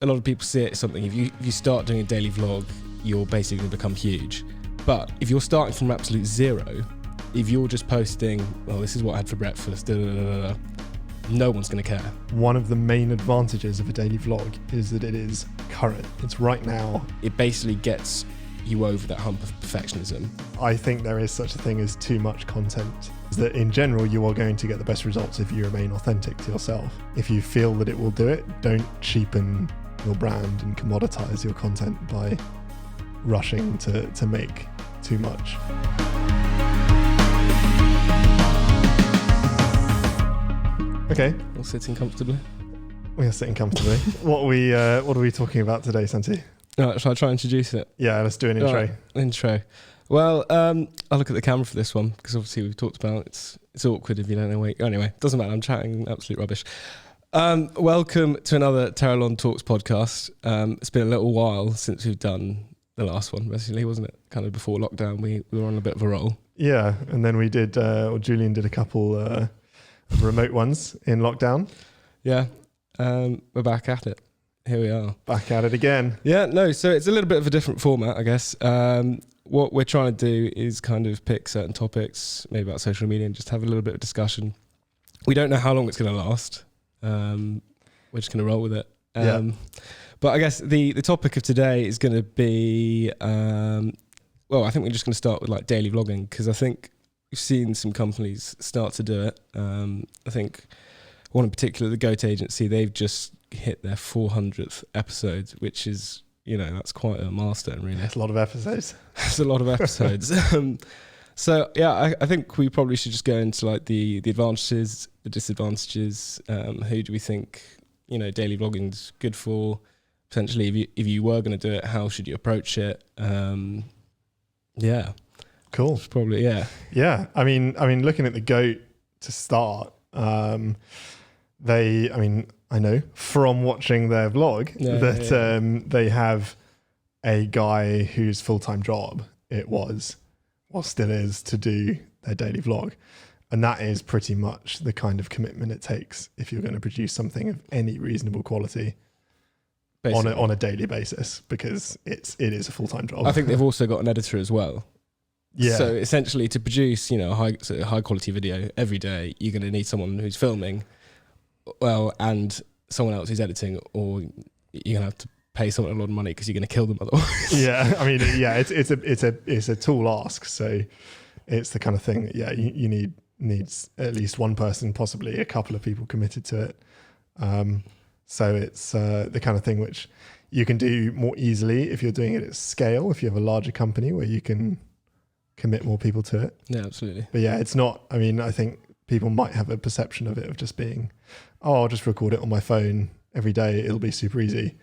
a lot of people see it as something. If you start doing a daily vlog, you're basically going to become huge. But if you're starting from absolute zero, if you're just posting, well, this is what I had for breakfast, no one's going to care. One of the main advantages of a daily vlog is that it is current. It's right now. It basically gets you over that hump of perfectionism. I think there is such a thing as too much content. Is that in general, you are going to get the best results if you remain authentic to yourself. If you feel that it will do it, don't cheapen your brand and commoditize your content by rushing to make too much. Okay. We're sitting comfortably. We are sitting comfortably. What are we talking about today, Santi? Shall I try and introduce it? Yeah, let's do an intro. Right, intro. Well, I'll look at the camera for this one because obviously we've talked about it's awkward if you don't know where. Anyway, doesn't matter. I'm chatting absolute rubbish. Welcome to another Teralon Talks podcast. It's been a little while since we've done the last one, basically, wasn't it? Kind of before lockdown, we were on a bit of a roll. Yeah, and then we did, or Julian did a couple of remote ones in lockdown. Yeah, we're back at it. Here we are. Back at it again. Yeah, no, so it's a little bit of a different format, I guess. What we're trying to do is kind of pick certain topics, maybe about social media, and just have a little bit of discussion. We don't know how long it's going to last. We're just going to roll with it. But I guess the topic of today is going to be, well, I think we're just going to start with like daily vlogging, because I think we've seen some companies start to do it. I think one in particular, the Goat Agency, they've just hit their 400th episode, which is, that's quite a milestone, really. That's a lot of episodes. It's a lot of episodes. So yeah, I think we probably should just go into like the advantages, the disadvantages. Who do we think daily vlogging's good for? Potentially, if you were going to do it, how should you approach it? Yeah, cool. It's probably yeah. I mean, looking at the Goat to start, I know from watching their vlog that they have a guy whose full-time job it was, or still is, to do their daily vlog. And that is pretty much the kind of commitment it takes if you're going to produce something of any reasonable quality on a daily basis, because it is a full-time job. I think they've also got an editor as well. Yeah. So essentially, to produce a high quality video every day, you're going to need someone who's filming, well, and someone else who's editing, or you're going to have to pay someone a lot of money because you're going to kill them otherwise. Yeah, I mean, yeah, it's a tall ask. So it's the kind of thing that you needs at least one person, possibly a couple of people committed to it. So it's the kind of thing which you can do more easily if you're doing it at scale, if you have a larger company where you can commit more people to it. Yeah, absolutely. But yeah, it's not, I think people might have a perception of it of just being, I'll just record it on my phone every day, it'll be super easy.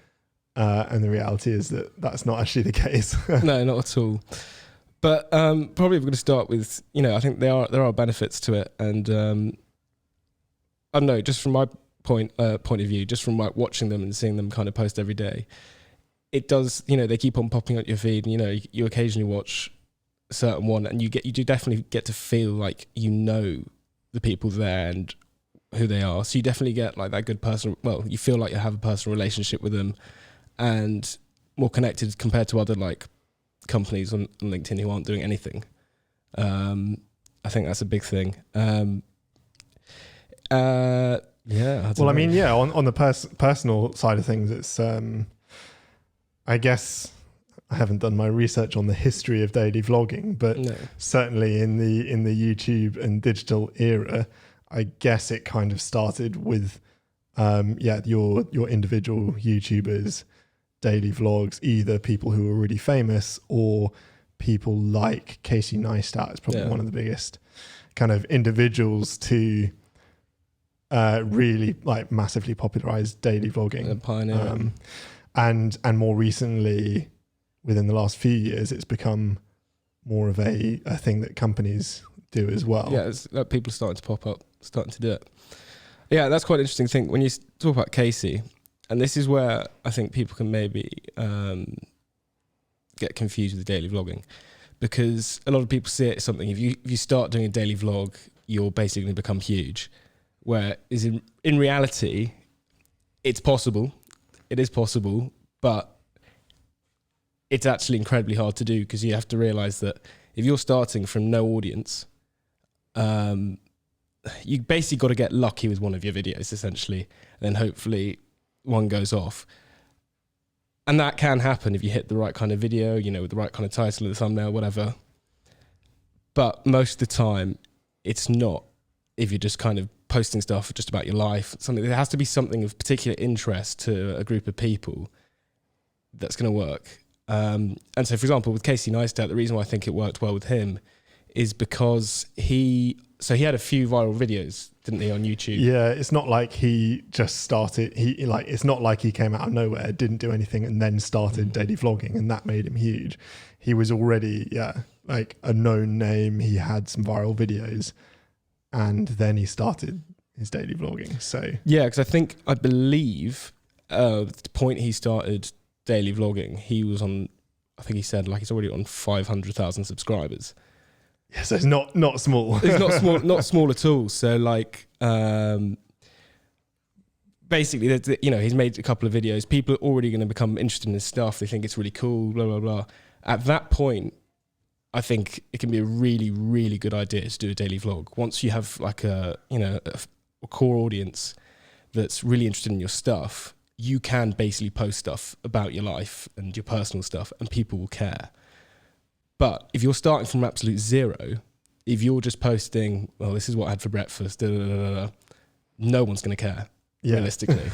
And the reality is that that's not actually the case. No, not at all. But probably we're going to start with, I think there are benefits to it. And I don't know, just from my point of view, just from like watching them and seeing them kind of post every day, it does, they keep on popping up your feed, and you occasionally watch a certain one, and you do definitely get to feel like the people there and who they are. So you definitely get like that good personal, well, you feel like you have a personal relationship with them and more connected compared to other like companies on LinkedIn who aren't doing anything. I think that's a big thing. Yeah. On the personal side of things, it's I guess I haven't done my research on the history of daily vlogging, but certainly in the YouTube and digital era, I guess it kind of started with your individual YouTubers, daily vlogs, either people who were really famous or people like Casey Neistat is probably one of the biggest kind of individuals to really like massively popularize daily vlogging. Pioneer. And more recently, within the last few years, it's become more of a thing that companies do as well. Yeah, it's like people starting to pop up, starting to do it. Yeah, that's quite an interesting thing. When you talk about Casey, and this is where I think people can maybe get confused with daily vlogging, because a lot of people see it as something, if you start doing a daily vlog, you're basically going to become huge. Whereas in reality, it's possible. it is possible, but it's actually incredibly hard to do, because you have to realize that if you're starting from no audience, you basically got to get lucky with one of your videos, essentially, and then hopefully one goes off. And that can happen if you hit the right kind of video, you know, with the right kind of title and the thumbnail, whatever. But most of the time, it's not. If you're just kind of posting stuff just about your life, there has to be something of particular interest to a group of people that's going to work. And so, for example, with Casey Neistat, the reason why I think it worked well with him is because he had a few viral videos, didn't he, on YouTube? Yeah, it's not like he just started. It's not like he came out of nowhere, didn't do anything, and then started daily vlogging, and that made him huge. He was already, like a known name. He had some viral videos, and then he started his daily vlogging. So yeah, because I believe the point he started daily vlogging, he was on, I think he said like he's already on 500,000 subscribers. Yeah, so it's not small. It's not small, not small at all. So like, basically, you know, he's made a couple of videos. People are already going to become interested in his stuff. They think it's really cool, blah, blah, blah. At that point, I think it can be a really, really good idea to do a daily vlog. Once you have like a core audience that's really interested in your stuff, you can basically post stuff about your life and your personal stuff, and people will care. But if you're starting from absolute zero, if you're just posting, well, this is what I had for breakfast, no one's going to care, realistically.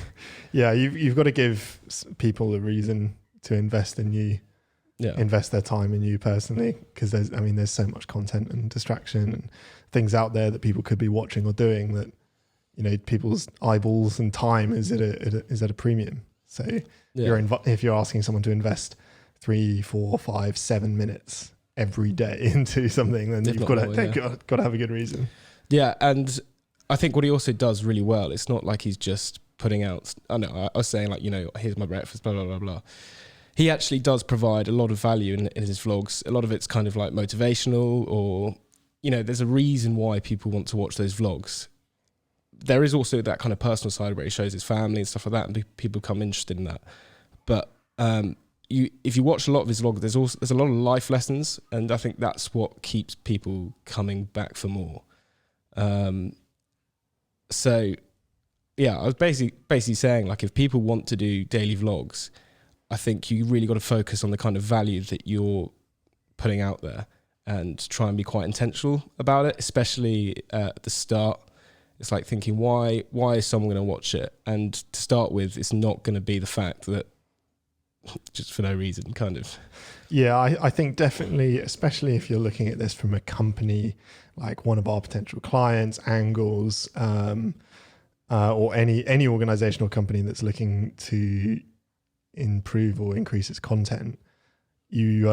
Yeah, you've got to give people a reason to invest in you, invest their time in you personally, because there's so much content and distraction and things out there that people could be watching or doing that, you know, people's eyeballs and time is at a premium. So if you're asking someone to invest 3, 4, 5, 7 minutes every day into something, then you've got to have a good reason. Yeah, and I think what he also does really well, it's not like he's just putting out, I was saying like, you know, here's my breakfast, blah, blah, blah, blah. He actually does provide a lot of value in his vlogs. A lot of it's kind of like motivational, or, you know, there's a reason why people want to watch those vlogs. There is also that kind of personal side where he shows his family and stuff like that, and people become interested in that. But if you watch a lot of his vlogs, there's a lot of life lessons, and I think that's what keeps people coming back for more. So yeah, I was basically saying, like, if people want to do daily vlogs, I think you really got to focus on the kind of value that you're putting out there and try and be quite intentional about it, especially at the start. It's like thinking, why is someone going to watch it? And to start with, it's not going to be the fact that just for no reason, kind of. Yeah, I think definitely, especially if you're looking at this from a company, like one of our potential clients, Angles, or any organizational company that's looking to improve or increase its content, you've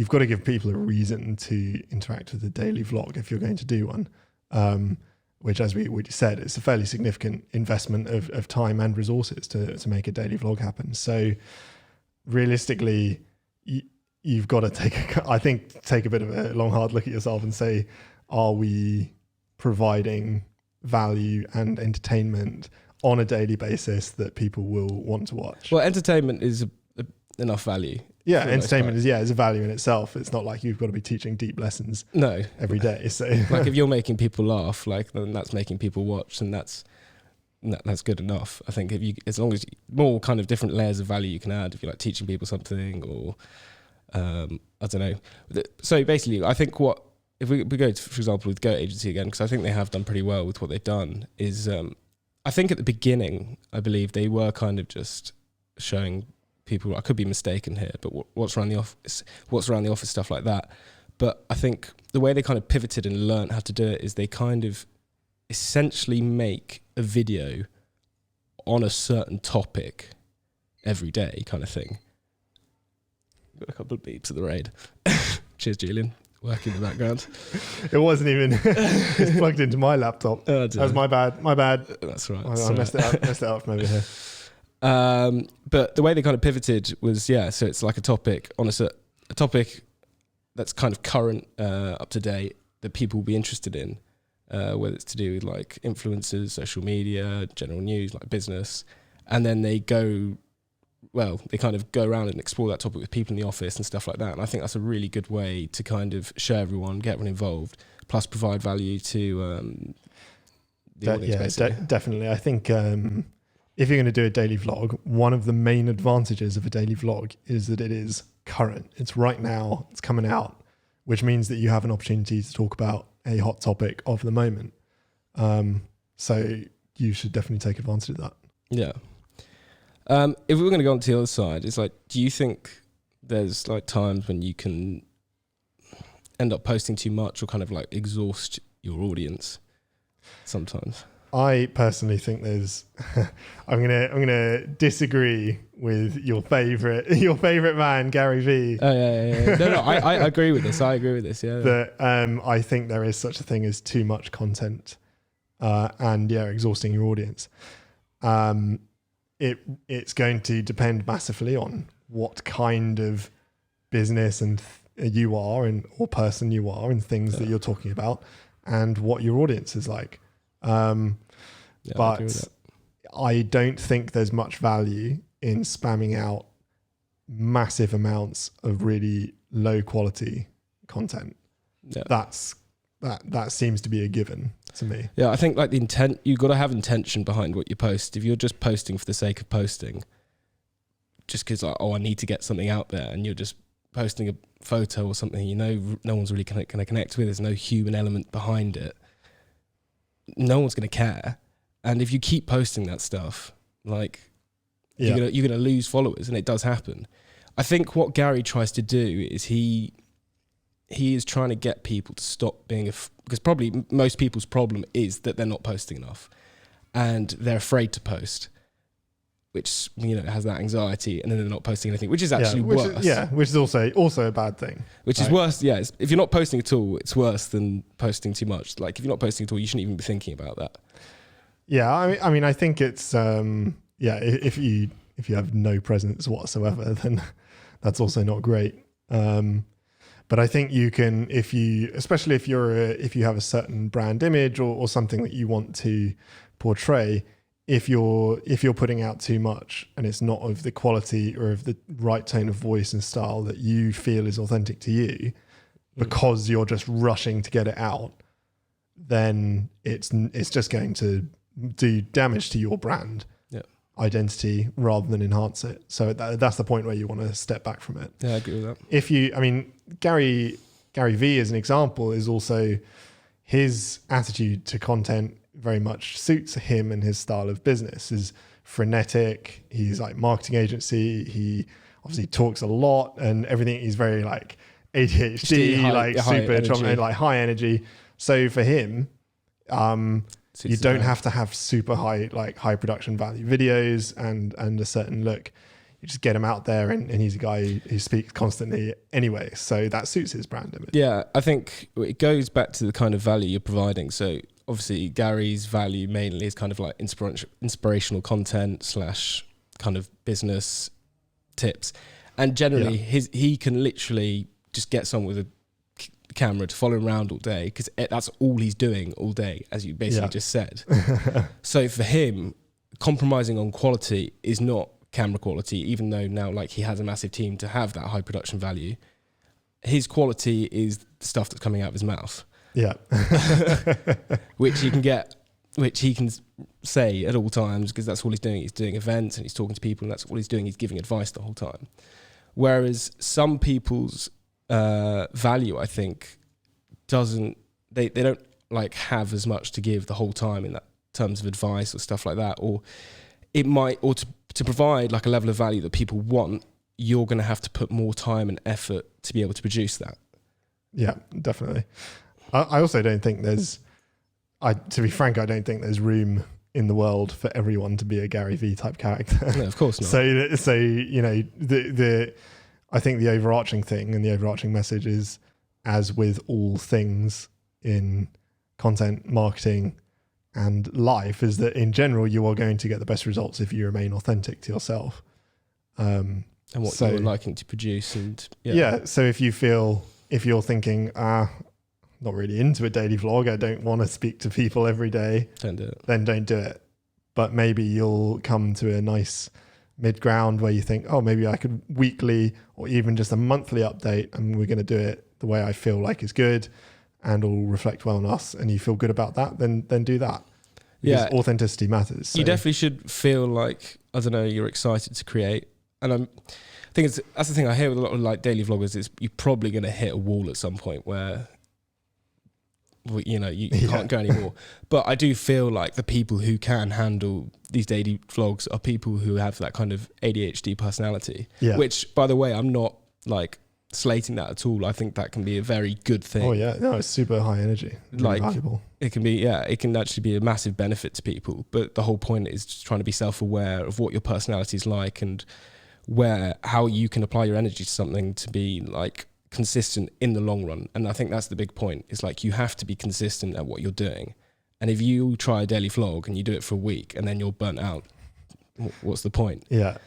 got to give people a reason to interact with the daily vlog if you're going to do one. Which, as we said, it's a fairly significant investment of time and resources to make a daily vlog happen. So realistically, you've got to take a bit of a long, hard look at yourself and say, are we providing value and entertainment on a daily basis that people will want to watch? Well, entertainment is enough value. Yeah, entertainment is a value in itself. It's not like you've got to be teaching deep lessons every day. So like if you're making people laugh, like then that's making people watch, and that's good enough. I think as long as more kind of different layers of value you can add, if you're like teaching people something, or I don't know. So basically, I think if we go to, for example, with Goat Agency again, because I think they have done pretty well with what they've done, is I think at the beginning, I believe they were kind of just showing people, I could be mistaken here, but what's around the office, stuff like that. But I think the way they kind of pivoted and learned how to do it is they kind of essentially make a video on a certain topic every day, kind of thing. Got a couple of beeps at the raid. Cheers, Julian. Working in the background. It wasn't even it's plugged into my laptop. That was my bad. That's right. I messed it up from over here. But the way they kind of pivoted was, so it's like a topic on a topic that's kind of current, up to date, that people will be interested in, whether it's to do with like influencers, social media, general news, like business. and then they kind of go around and explore that topic with people in the office and stuff like that. And I think that's a really good way to kind of show everyone, get everyone involved, plus provide value to the audience, basically. Definitely. I think if you're going to do a daily vlog, one of the main advantages of a daily vlog is that it is current. It's right now, it's coming out, which means that you have an opportunity to talk about a hot topic of the moment. So you should definitely take advantage of that. Yeah. If we were going to go on to the other side, it's like, do you think there's like times when you can end up posting too much or kind of like exhaust your audience sometimes? I personally think there's I'm gonna disagree with your favorite man, Gary Vee. Oh yeah. No, I agree with this. Yeah. That I think there is such a thing as too much content, and exhausting your audience. It's going to depend massively on what kind of business and you are or person you are and things that you're talking about and what your audience is like. But I don't think there's much value in spamming out massive amounts of really low quality content. Yeah. That seems to be a given to me. Yeah, I think like the intent, you've got to have intention behind what you post. If you're just posting for the sake of posting, just because like, I need to get something out there, and you're just posting a photo or something, no one's really going to connect with, there's no human element behind it, no one's going to care. And if you keep posting that stuff, like you're going to lose followers, and it does happen. I think what Gary tries to do is he is trying to get people to stop being because probably most people's problem is that they're not posting enough and they're afraid to post, which has that anxiety, and then they're not posting anything, which is actually worse. Which is also a bad thing. Which is worse. Yeah, if you're not posting at all, it's worse than posting too much. Like if you're not posting at all, you shouldn't even be thinking about that. Yeah, I mean, I think it's if you have no presence whatsoever, then that's also not great. But I think you can, especially if you have a certain brand image or something that you want to portray, if you're putting out too much and it's not of the quality or of the right tone of voice and style that you feel is authentic to you, because you're just rushing to get it out, then it's just going to do damage to your brand identity rather than enhance it. So that's the point where you want to step back from it. Yeah, I agree with that. Gary Vee as an example is also, his attitude to content very much suits him and his style of business. Is frenetic. He's like marketing agency. He obviously talks a lot and everything. He's very like ADHD, super high energy. So for him, you don't have to have super high production value videos and a certain look. You just get him out there, and he's a guy who speaks constantly anyway. So that suits his brand image. Yeah, I think it goes back to the kind of value you're providing. So obviously Gary's value mainly is kind of like inspirational content / kind of business tips. And generally he can literally just get someone with a camera to follow him around all day, because that's all he's doing all day, as you basically just said. So for him, compromising on quality is not camera quality, even though now like he has a massive team to have that high production value. His quality is the stuff that's coming out of his mouth. Yeah. which he can say at all times, because that's all he's doing. He's doing events and he's talking to people, and that's all he's doing. He's giving advice the whole time. Whereas some people's value, I think, they don't like have as much to give the whole time in that terms of advice or stuff like that, or it might, or to provide like a level of value that people want, you're going to have to put more time and effort to be able to produce that. Yeah, definitely. I also don't think to be frank, I don't think there's room in the world for everyone to be a Gary Vee type character. No, of course not. So I think the overarching thing and the overarching message is, as with all things in content marketing and life, is that in general you are going to get the best results if you remain authentic to yourself. And what you're liking to produce. And so if you're thinking, not really into a daily vlog, I don't want to speak to people every day, don't do it. Then don't do it. but maybe you'll come to a nice mid ground where you think, oh, maybe I could weekly or even just a monthly update, and we're going to do it the way I feel like is good and will reflect well on us, and you feel good about that, then do that. Because authenticity matters. So. You definitely should feel like, I don't know, you're excited to create. And I think that's the thing I hear with a lot of like daily vloggers is you're probably going to hit a wall at some point where, you know, you can't go anymore. But I do feel like the people who can handle these daily vlogs are people who have that kind of ADHD personality, which, by the way, I'm not like slating that at all. I think that can be a very good thing. Oh yeah, no, it's super high energy, really like valuable. It can be, it can actually be a massive benefit to people. But the whole point is just trying to be self-aware of what your personality is like and how you can apply your energy to something to be like consistent in the long run. And I think that's the big point. It's like you have to be consistent at what you're doing. And if you try a daily vlog and you do it for a week and then you're burnt out, what's the point? Yeah.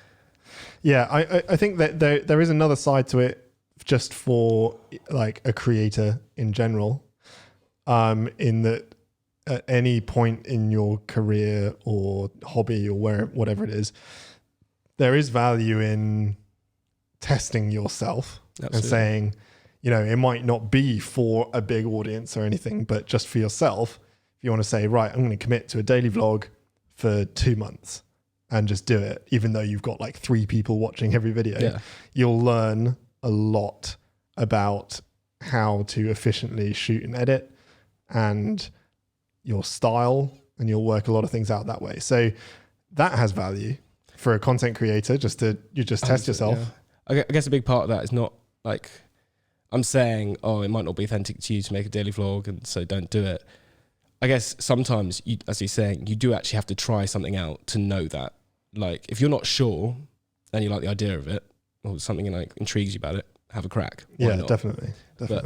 I think that there is another side to it, just for like a creator in general, in that at any point in your career or hobby or whatever it is, there is value in testing yourself. Absolutely. And saying, you know, it might not be for a big audience or anything, but just for yourself, if you want to say, right, I'm going to commit to a daily vlog for 2 months and just do it, even though you've got like 3 people watching every video, you'll learn a lot about how to efficiently shoot and edit and your style, and you'll work a lot of things out that way. So that has value for a content creator, just to test yourself. I guess a big part of that is not like I'm saying, oh, it might not be authentic to you to make a daily vlog, and so don't do it. I guess sometimes, as you're saying, you do actually have to try something out to know that. Like, if you're not sure and you like the idea of it, or something like intrigues you about it, have a crack. Why not? Definitely. But,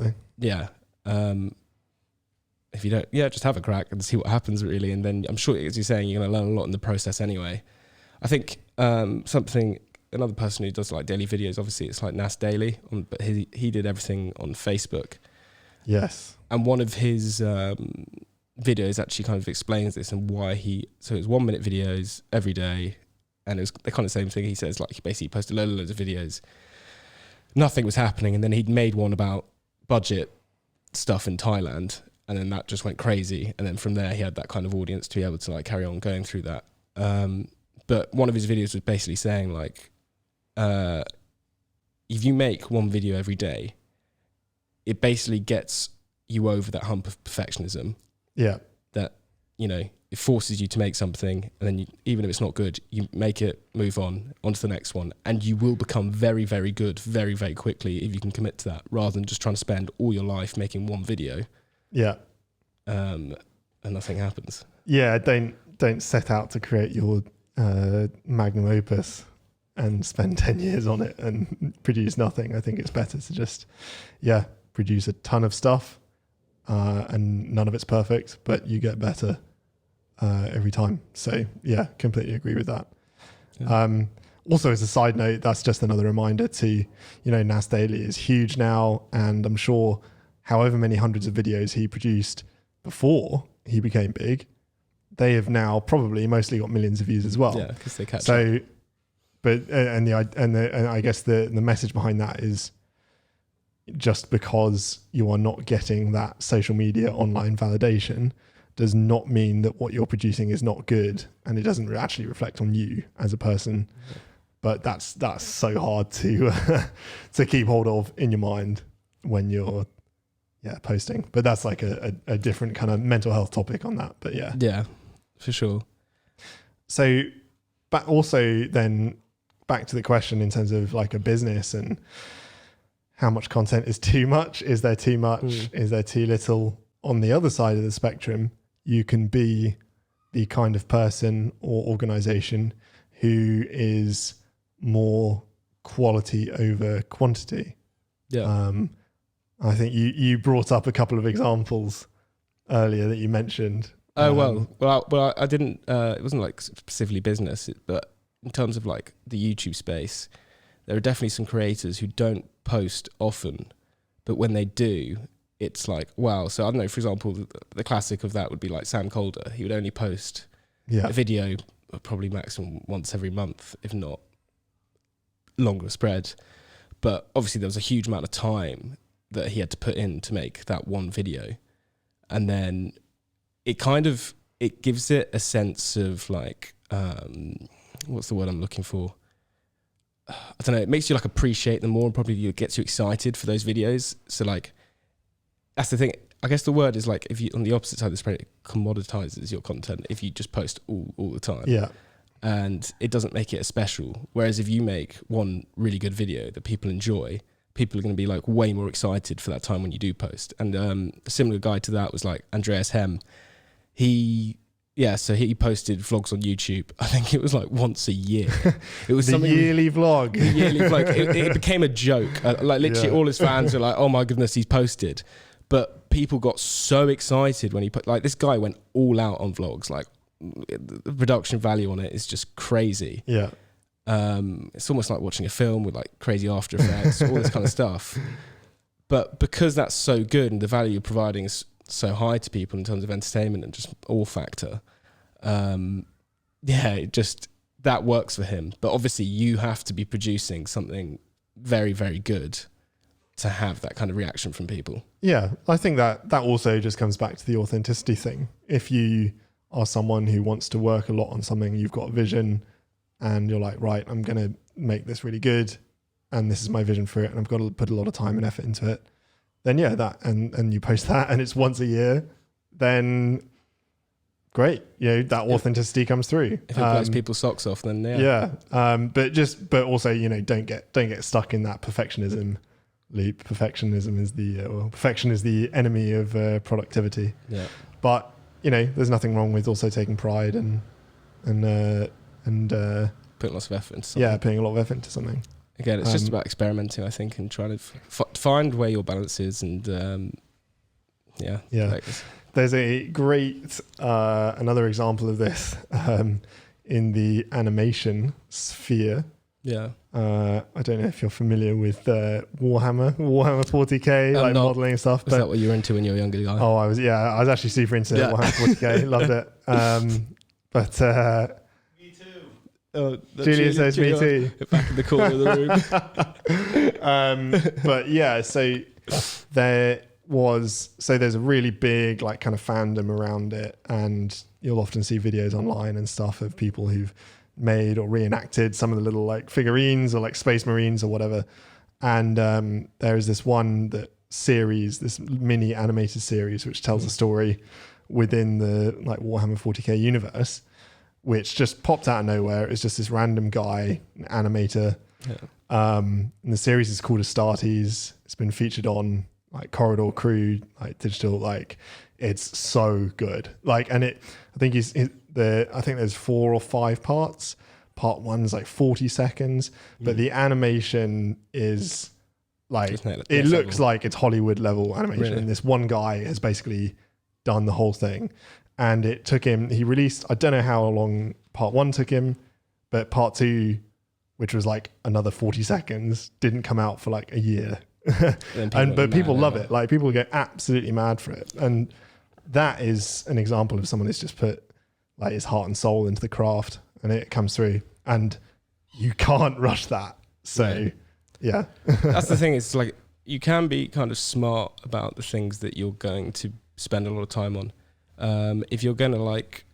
if you don't, just have a crack and see what happens, really. And then I'm sure, as you're saying, you're going to learn a lot in the process anyway. I think another person who does like daily videos, obviously it's like Nas Daily, but he did everything on Facebook. Yes. And one of his videos actually kind of explains this and why so it's 1 minute videos every day. And it was the kind of same thing. He says, like, he basically posted loads of videos. Nothing was happening. And then he'd made one about budget stuff in Thailand. And then that just went crazy. And then from there, he had that kind of audience to be able to like carry on going through that. But one of his videos was basically saying, like, if you make one video every day, it basically gets you over that hump of perfectionism. Yeah. That, you know, it forces you to make something, and then even if it's not good, you make it, move on to the next one, and you will become very, very good very, very quickly if you can commit to that, rather than just trying to spend all your life making one video. Yeah. And nothing happens. Yeah, don't set out to create your magnum opus and spend 10 years on it and produce nothing. I think it's better to just, produce a ton of stuff, and none of it's perfect, but you get better every time. So completely agree with that. Yeah. Also, as a side note, that's just another reminder to, Nas Daily is huge now, and I'm sure however many hundreds of videos he produced before he became big, they have now probably mostly got millions of views as well. Yeah, because they catch up. But and I guess the message behind that is, just because you are not getting that social media online validation does not mean that what you're producing is not good, and it doesn't actually reflect on you as a person. Mm-hmm. But that's so hard to to keep hold of in your mind when you're posting. But that's like a different kind of mental health topic on that. But yeah, for sure. So, but also then back to the question in terms of like a business and how much content is too much. Is there too much? Is there too little? On the other side of the spectrum, you can be the kind of person or organization who is more quality over quantity. Yeah. I think you brought up a couple of examples earlier that you mentioned. Well, I didn't. It wasn't like specifically business, but in terms of like the YouTube space, there are definitely some creators who don't post often, but when they do, it's like, wow. So I don't know, for example, the classic of that would be like Kolder. He would only post Yeah. A video probably maximum once every month, if not longer spread. But obviously there was a huge amount of time that he had to put in to make that one video. And then it gives it a sense of like, what's the word I'm looking for? I don't know, it makes you like appreciate them more, and probably gets you excited for those videos. So like, that's the thing. I guess the word is like, if you, on the opposite side of the spread, it commoditizes your content if you just post all the time. Yeah. And it doesn't make it as special. Whereas if you make one really good video that people enjoy, people are going to be like way more excited for that time when you do post. And a similar guy to that was like Andreas Hem. So he posted vlogs on YouTube. I think it was like once a year. It was the yearly vlog. The yearly vlog. It became a joke. Like literally all his fans were like, oh my goodness, he's posted. But people got so excited when he put, like, this guy went all out on vlogs. Like, the production value on it is just crazy. Yeah. It's almost like watching a film with like crazy After Effects, all this kind of stuff. But because that's so good and the value you're providing is so high to people in terms of entertainment and just all factor, that works for him. But obviously you have to be producing something very, very good to have that kind of reaction from people. Yeah, I think that also just comes back to the authenticity thing. If you are someone who wants to work a lot on something, you've got a vision and you're like, right, I'm going to make this really good and this is my vision for it and I've got to put a lot of time and effort into it, then yeah, that, and you post that and it's once a year, then great. You know, that authenticity comes through. If it blows people's socks off, then yeah. But also, you know, don't get stuck in that perfectionism loop. Perfection is the enemy of productivity. Yeah. But you know, there's nothing wrong with also taking pride and putting lots of effort into something. Yeah, putting a lot of effort into something. Again, it's just about experimenting, I think, and trying to find where your balance is. And there's a great another example of this in the animation sphere. Yeah. I don't know if you're familiar with Warhammer 40k, like modeling and stuff. Is that what you were into when you were a younger guy? Oh, I was actually super into Warhammer 40k. Loved it. Me too. Julia says me too. Back in the corner of the room. But yeah, so there's a really big like kind of fandom around it, and you'll often see videos online and stuff of people who've made or reenacted some of the little like figurines or like Space Marines or whatever. And there is this this mini animated series which tells a story within the like Warhammer 40k universe, which just popped out of nowhere. It's just this random guy, an animator. Yeah. And the series is called Astartes. It's been featured on like Corridor Crew, like digital, like it's so good. Like, and I think there's 4 or 5 parts. Part 1's like 40 seconds, but the animation is like, it looks like it's Hollywood level animation. Really? And this one guy has basically done the whole thing. And it took him, he released, I don't know how long part 1 took him, but part 2, which was like another 40 seconds, didn't come out for like a year. But people love it. Like people get absolutely mad for it. And that is an example of someone who's just put like his heart and soul into the craft, and it comes through, and you can't rush that. So yeah. That's the thing. It's like, you can be kind of smart about the things that you're going to spend a lot of time on. If you're going to like,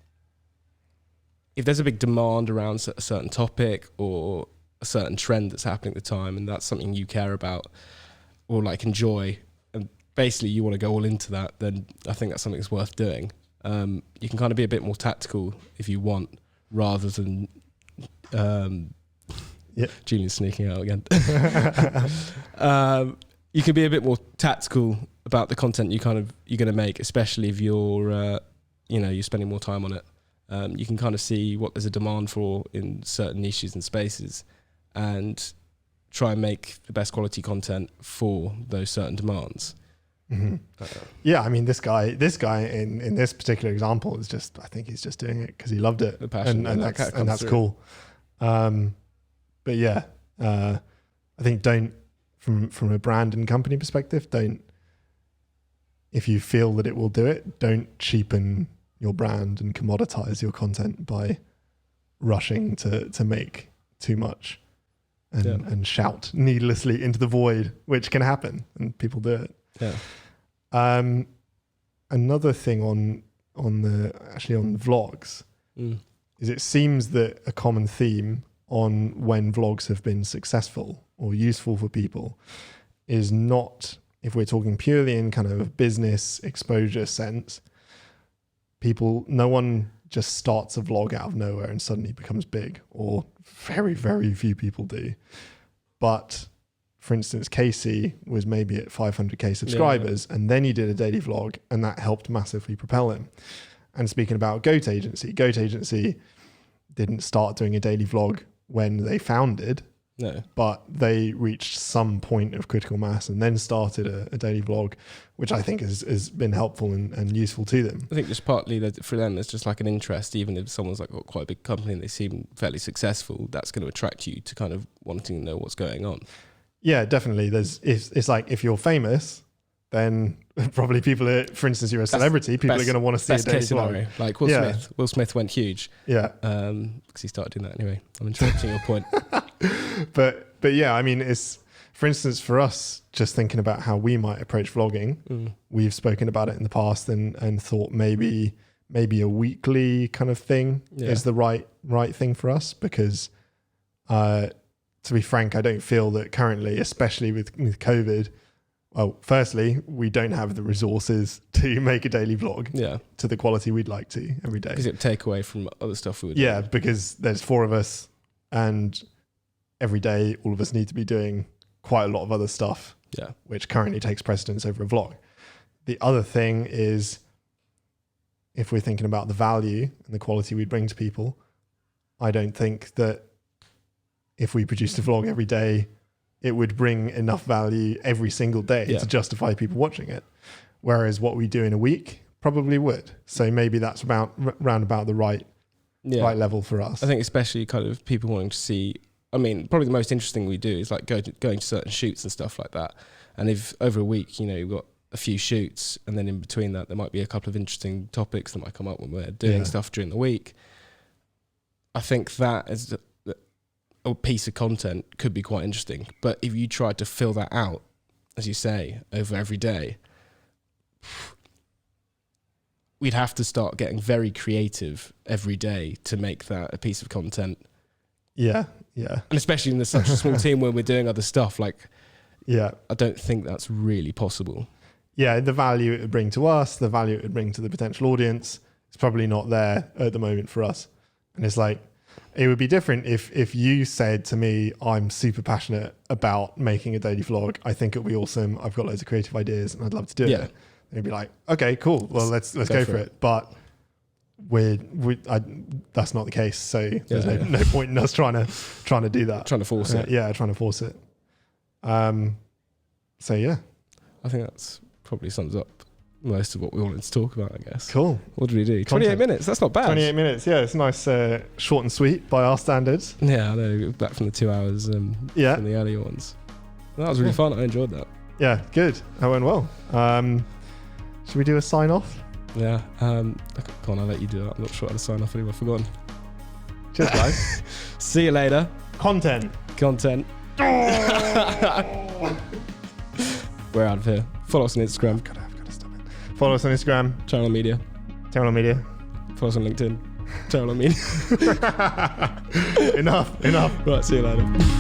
if there's a big demand around a certain topic or a certain trend that's happening at the time, and that's something you care about or like enjoy, and basically you want to go all into that, then I think that's something that's worth doing. You can kind of be a bit more tactical if you want, rather than Julian's sneaking out again. You can be a bit more tactical about the content you're going to make, especially if you're you're spending more time on it. You can kind of see what there's a demand for in certain niches and spaces, and try and make the best quality content for those certain demands. Mm-hmm. Yeah, I mean, this guy in this particular example is just, I think he's just doing it because he loved it, the passion, and that's cool. But yeah, I think from a brand and company perspective, if you feel that it will do it, don't cheapen your brand and commoditize your content by rushing to make too much and shout needlessly into the void, which can happen, and people do it. Yeah. Another thing on the vlogs is it seems that a common theme on when vlogs have been successful or useful for people is not, if we're talking purely in kind of a business exposure sense, no one just starts a vlog out of nowhere and suddenly becomes big, or very, very few people do. But for instance, Casey was maybe at 500k subscribers, and then he did a daily vlog, and that helped massively propel him. And speaking about Goat Agency didn't start doing a daily vlog when they founded, but they reached some point of critical mass and then started a daily vlog, which I think has been helpful and useful to them. I think just partly that for them, it's just like an interest. Even if someone's like got quite a big company and they seem fairly successful, that's going to attract you to kind of wanting to know what's going on. Yeah, definitely. It's like if you're famous, then probably people are, for instance, you're a celebrity, people are going to want to see a daily vlog. Like Will Smith. Will Smith went huge. Yeah. Because he started doing that anyway. I'm interrupting your point. But yeah, I mean, it's, for instance, for us, just thinking about how we might approach vlogging, we've spoken about it in the past and thought maybe a weekly kind of thing is the right thing for us, because to be frank, I don't feel that currently, especially with COVID, well, firstly, we don't have the resources to make a daily vlog to the quality we'd like to every day. Because it would take away from other stuff we would do. Yeah, because there's 4 of us, and every day all of us need to be doing quite a lot of other stuff, which currently takes precedence over a vlog. The other thing is, if we're thinking about the value and the quality we bring to people, I don't think that if we produced a vlog every day, it would bring enough value every single day to justify people watching it. Whereas what we do in a week probably would. So maybe that's round about the right level for us. I think especially kind of people wanting to see, I mean, probably the most interesting we do is like going to certain shoots and stuff like that. And if over a week, you've got a few shoots, and then in between that, there might be a couple of interesting topics that might come up when we're doing stuff during the week. I think that is a piece of content could be quite interesting. But if you tried to fill that out, as you say, over every day, we'd have to start getting very creative every day to make that a piece of content. Yeah. And especially in such a small team where we're doing other stuff, I don't think that's really possible. Yeah, the value it would bring to us, the value it would bring to the potential audience, it's probably not there at the moment for us. And it's like, it would be different if you said to me, I'm super passionate about making a daily vlog. I think it'll be awesome. I've got loads of creative ideas and I'd love to do it. And you'd be like, okay, cool. Well, let's go for it. But that's not the case. So there's no point in us trying to do that. Trying to force it. Yeah, trying to force it. So yeah. I think that's probably sums up most of what we wanted to talk about, I guess. Cool. What did we do? 28 minutes. That's not bad. 28 minutes. Yeah, it's nice, short and sweet by our standards. Yeah, I know. Back from the 2 hours from the earlier ones. That was really fun. I enjoyed that. Yeah, good. That went well. Should we do a sign off? Yeah. Come on, I'll let you do that. I'm not sure how to sign off anymore. I've forgotten. Cheers, guys. See you later. Content. We're out of here. Follow us on Instagram. I've got to stop it. Follow us on Instagram. Teralon Media. Follow us on LinkedIn. Teralon Media. Enough. Right, see you later.